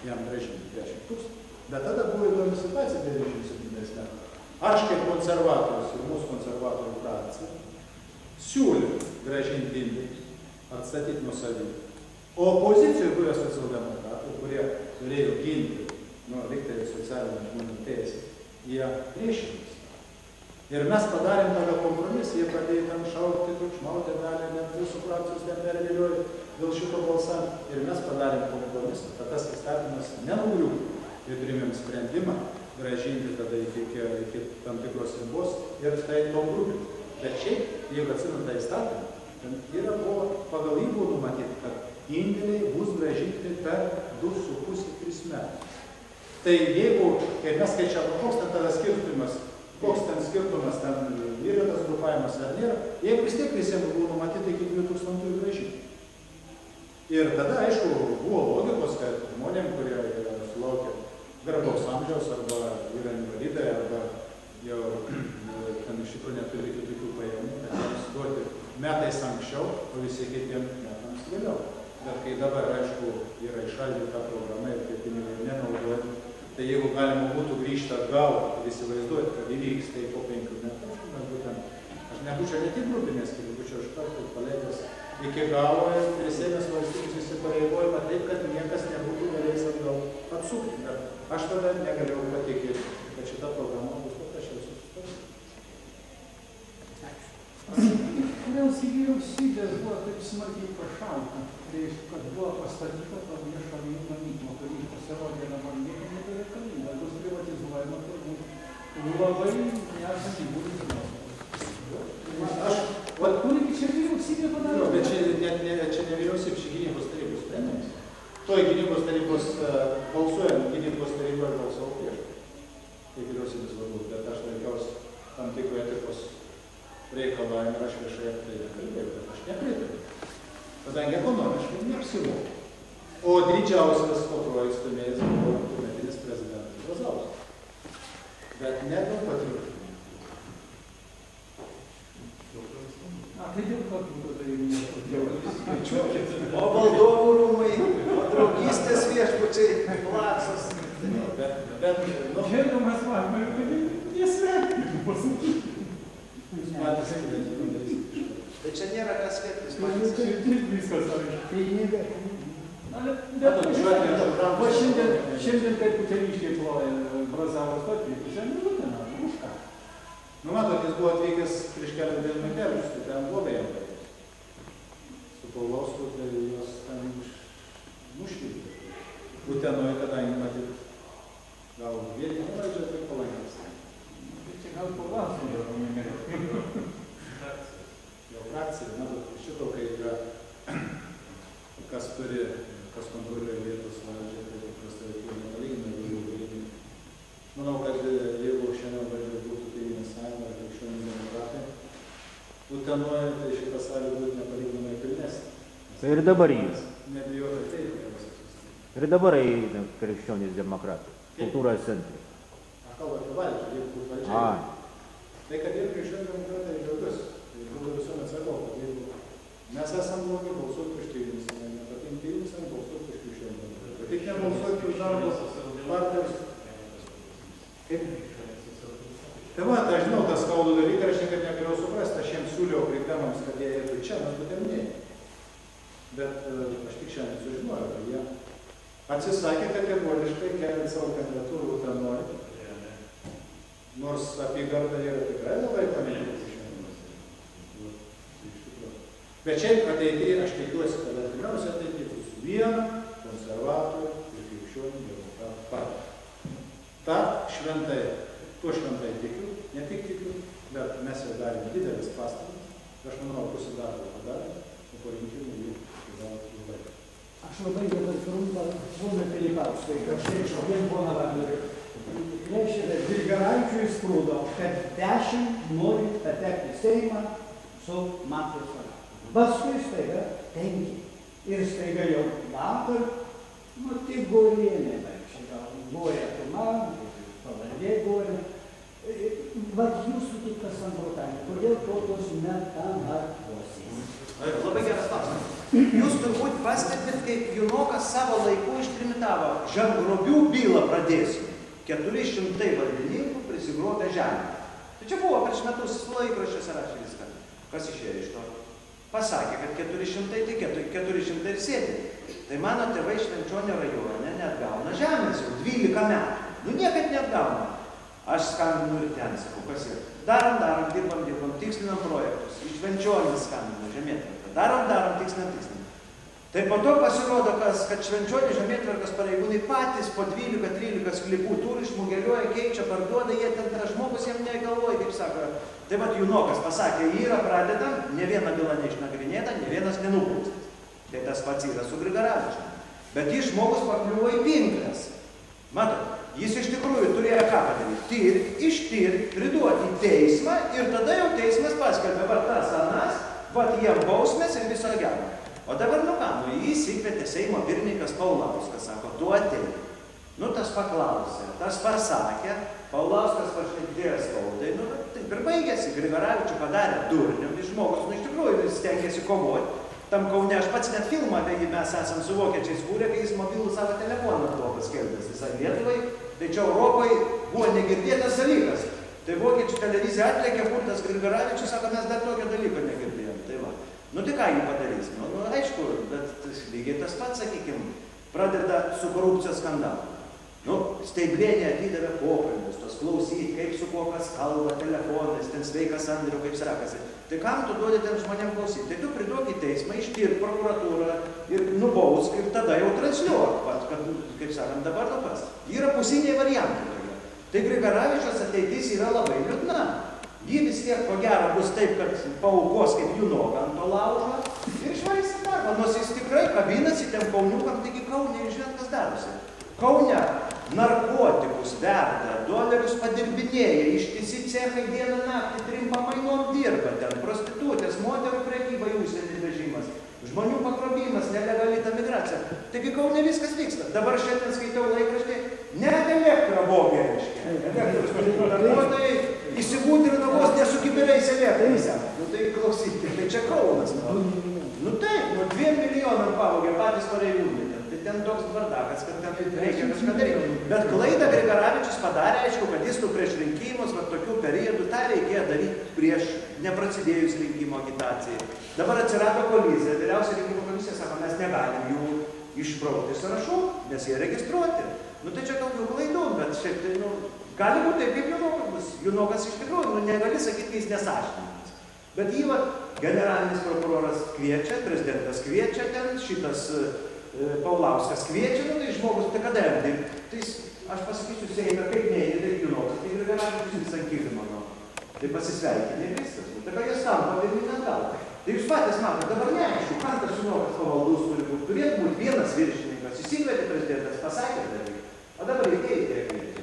jam grąžinti 10 000. Bet tada buvo įdomi situacija 97 metų. Aš kaip konservatorius ir mūsų konservatorių frakcija siūliau grąžinti indėlius, atstatyti nuosavybę. O opozicijoje buvę socialdemokratai, kurie turėjo ginti, lygtai socialinį žmonių teisę, jie priešinasi. Ir mes padarėm tada kompromisą, jie pradėjo ten šaukti, triukšmauti, dalį, net mūsų frakcijos ten perviliojo dėl šito balsavimo. Ir mes padarėm kompromisą, kad tas įstatymas nenugriūtų. Ir priėmėm sprendimą grąžinti tada iki tam tikros ribos ir tai tom grupėm. Bet šiaip, jeigu atsimenat tą įstatymą, ten buvo pagal jį buvo numatyti, kad indėliai bus grąžinti per 2,5-3 metus. Tai jeigu, kai mes skaičiavome, koks ten tada skirtumas, koks ten skirtumas, ten yra tas grupavimas ar nėra, jeigu vis tiek visiems buvo numatyti iki 2000 grąžinti. Ir tada, aišku, buvo logikos, kad žmonėm, kurie sulaukia garbaus amžiaus, arba yra invalidai, arba jau ten iš tikrųjų neturi kitokių pajamų, kad jiems duoti metais anksčiau, o visi kitiem metams vėliau. Bet kai dabar, aišku, yra išaldyta programa ir tie pinigai nenaudoti, tai jeigu galima būtų grįžti atgal ir įsivaizduoti, kad įvyks tai po 5 metų, aš nebūčiau ne tik grupinės, kai būčiau iš karto paleidęs iki galo ir prisėmęs valstybės įsipareigojimą taip, kad niekas nebūtų galėjęs atgal atsukti. Bet aš tada negalėjau patikėti, kad šita programa bus paprasčiau susitarti. Kodėl vyriausybės buvo taip smarkiai pašauta, kad buvo pastatyta to viešo gamyklo, kurį pasirodė dabar nebereikalinga, bus privatizuojama, turbūt labai nesant įbūdis nuostolis. Kurgi čia vyriausybė padarė? Bet čia ne vyriausybė, čia gynybos tarybos sprendimas. Toj gynybos tarybos balsuojant, gynybos taryboje balsavo prieš. Tai vyriausybės vadovas, bet aš laikiausi tam tikro etikos reikalavimą ir aš viešai apie tai nekalbėjau, bet aš nepritariu. Kadangi ekonomiškai neapsimoka. O didžiausias kontrolės stūmėjas buvo tuometinis prezidentas Brazauskas. Bet ne dėl patriotinių. Tai dėl ko tu O valdovų rūmai, o draugystės viešbučiai, plaksas. Žinomas man, nesveikinti pasakyti. Tai čia nėra kas skirtis. Viskas Pinigai. O šiandien kaip uteniškiai ploja Brazavos atvykus, jam nebūtina, už ką? Nu, matot, jis buvo atvykęs prieš keletą dienų Mikelius, tai ten blogai jam pavyzdys. Su Paulausku, tai juos ten nušvilpė. Utenoje, kadangi matyt, gal vietinė valdžia taip palankės. Tai gal Paulausku jau paminėjo. Jo frakcija, matot, šito, kai yra, kas turi, kas kontroliuoja vietos valdžią, tai paprastai turi nepalyginti daugiau galimybių. Manau, kad jeigu šiandien valdžia būtų Tėvynės sąjunga ar krikščionys demokratai, Utenoje, tai šita salė būtų nepalyginamai pilnesnė. Tai ir dabar jis. Nebijoti taip. Ir dabar eina krikščionys demokratai. Kultūros centre. Aš kalbu apie valdžią, jeigu būtų valdžia. Tai, kad ir krikščionys demokratai džiaugiasi. Tai buvo visuomet sakau, kad jeigu mes esam blogi, balsuoti už Tėvynės sąjungą, nepatinka Kaip reikia Tai va, aš žinau, tas skaudų dalyką, aš niekaip negalėjau suprasti, aš jiems siūliau krikdemams, kad jie eitų čia, mes būtent ne. Bet aš tik šiandien sužinojau, kad jie atsisakė kategoriškai kelti savo kandidatūrų Utenoj. Nors apygarda yra tikrai labai pamėgęs iš vienos. Bet šiaip ateityje, aš tikiuosi, kad artimiausia ateityje bus viena konservatorių ir krikščionių demokratų partija. Ta šventai, tuo šventai tikiu, ne tik tikiu, bet mes jau darėme didelis pastangas. Aš manau, pusę darbo padarėme, o po rinkimų jų įgautų laiką. Aš labai dabar trumpą būdą Filipauskai, kad štai vien poną Vagnerį. Reiškia, Grigaravičiui sprūdo, kad 10 nori patekti į Seimą su Matijos Vagnerį. Paskui staiga 5. Ir staiga jau vakar, tik Gorienė, šitą Gorė Tuma, pavardė Gorė. Vat jūsų tik tas samprotavimai, kodėl tokios metamorfozės? Labai geras klausimas. Jūs turbūt pastebit, kaip Junokas savo laiku ištrimitavo žemgrobių bylą pradėsiu. 400 valdininkų prisigrobė žemę. Tai čia buvo prieš metus laikraščiuose rašė viską. Kas išėjo iš to? Pasakė, kad 400, tai 400 ir sėdi. Tai mano tėvai Švenčionio rajone neatgauna žemės jau 12 metų. Nu niekaip neatgauna. Aš skambinu ir ten, sakau, kas yra. Darom, dirbam, tikslinam projektus. Iš Švenčionės skambinu žemėtvarką. Darom, tikslinam. Tai po to pasirodo, kad Švenčionės žemėtvarkos pareigūnai patys po 12-13 sklypų turi, šmugeliuoja, keičia, parduoda, jie ten yra žmogus, jam negalvoja, kaip sako. Tai vat Junokas pasakė, yra pradedam, ne viena byla neišnagrinėta, ne vienas nenubaustas. Tai tas pats yra su Grigaravičiumi. Bet jis žmogus pakliuvo į pinkles. Matot, jis iš tikrųjų turėjo ką padaryti? Ištirti, priduoti į teismą ir tada jau teismas paskelbė, va tas anas, va jiem bausmės ir viso gero. O dabar, nu ką, jį įsikvietė Seimo pirmininkas Paulauskas, sako, tu ateik. Nu, tas paklausė, tas pasakė, Paulauskas pašnekėjo spaudai, nu, taip ir baigėsi, Grigaravičių padarė durnių, žmogus, nu, iš tikrųjų, jis stengiasi kovoti. Tam Kaune, aš pats net filmą apie jį mes esam su vokiečiais kūrę, kai jis mobilų savo telefoną buvo paskelbęs visai Lietuvai, tai čia Europai buvo negirdėtas dalykas. Tai vokiečių televizija atlėkė, kur tas Grigaravičius, sako, mes dar tokio dalyko negirdėjom. Tai va. Nu tai ką jį padarys? Nu aišku, bet lygiai tas pats, sakykime, pradeda su korupcijos skandalu. Nu, Steiblienė atidavė pokalbius, tos klausyti, kaip su kuo kas kalba, telefonais, ten sveikas Andriu, kaip sekasi. Tai kam tu duodi ten žmonėm klausyti? Tai tu priduok į teismą, ištirk prokuratūrą ir nubausk ir tada jau transliuok, kad, kaip sakant, dabar nupas. Yra pusiniai variantai tokie. Tai Grigaravičiaus ateitis yra labai liūdna. Ji vis tiek, ko gero, bus taip, kad paaukos kaip Junoką ant to laužo ir išvaisi darbą. Nors jis tikrai kabinasi tiem kauniukam, taigi Kaune, žinot, kas darosi. Kaune narkotikus verda, dolerius padirbinėja, ištisi cechai dieną naktį, 3 pamainom dirba ten, prostitutės, moterų prekyba į užsienį vežimas, žmonių pagrobimas, nelegali ta migracija. Taigi Kaune viskas vyksta. Dabar šiandien skaitau laikraštį, net elektrą vogė, reiškia. Elektros darbuotojai įsigūdrino vos ne su kibiriais elektrais. Nu tai klausykite, tai čia Kaunas. Nu taip, 2 milijonam pavogė patys pareigūnai. Tai ten toks bardakas, kad ten reikia kažką daryti. Bet klaidą Grigaravičius padarė, aišku, kad jis prieš rinkimus, va tokių periodų, tą reikėjo daryti prieš neprasidėjus rinkimo agitacijai. Dabar atsirado kolizija. Vyriausia rinkimų komisija sako, mes negalim jų išbraukti sąrašų, nes jie registruoti. Nu tai čia daugiau klaidų, bet šiaip tai, nu, gali būti taip, kaip Junokas bus. Junokas iš tikrųjų, nu, negali sakyti, kai jis nesąžiningas. Bet jį, va, generalinis prokuroras kviečia, prezidentas kviečia ten, šitas Paulauskas kviečia, nu tai žmogus, tai kada jam dirbti? Tai aš pasakysiu Seime, kaip neįdė, tai Junokas, tai Grigaravičius visą kyrį, manau. Tai pasisveikinė ir viskas. Tai ką jie stampa pirmin atgal. Tai jūs patys matot, dabar neaišku, kam tas Junokas pavaldus turi būti. Turėtų būti vienas viršininkas, įsikvietė prezidentas, pasakė dalykai. O dabar reikia įteikti.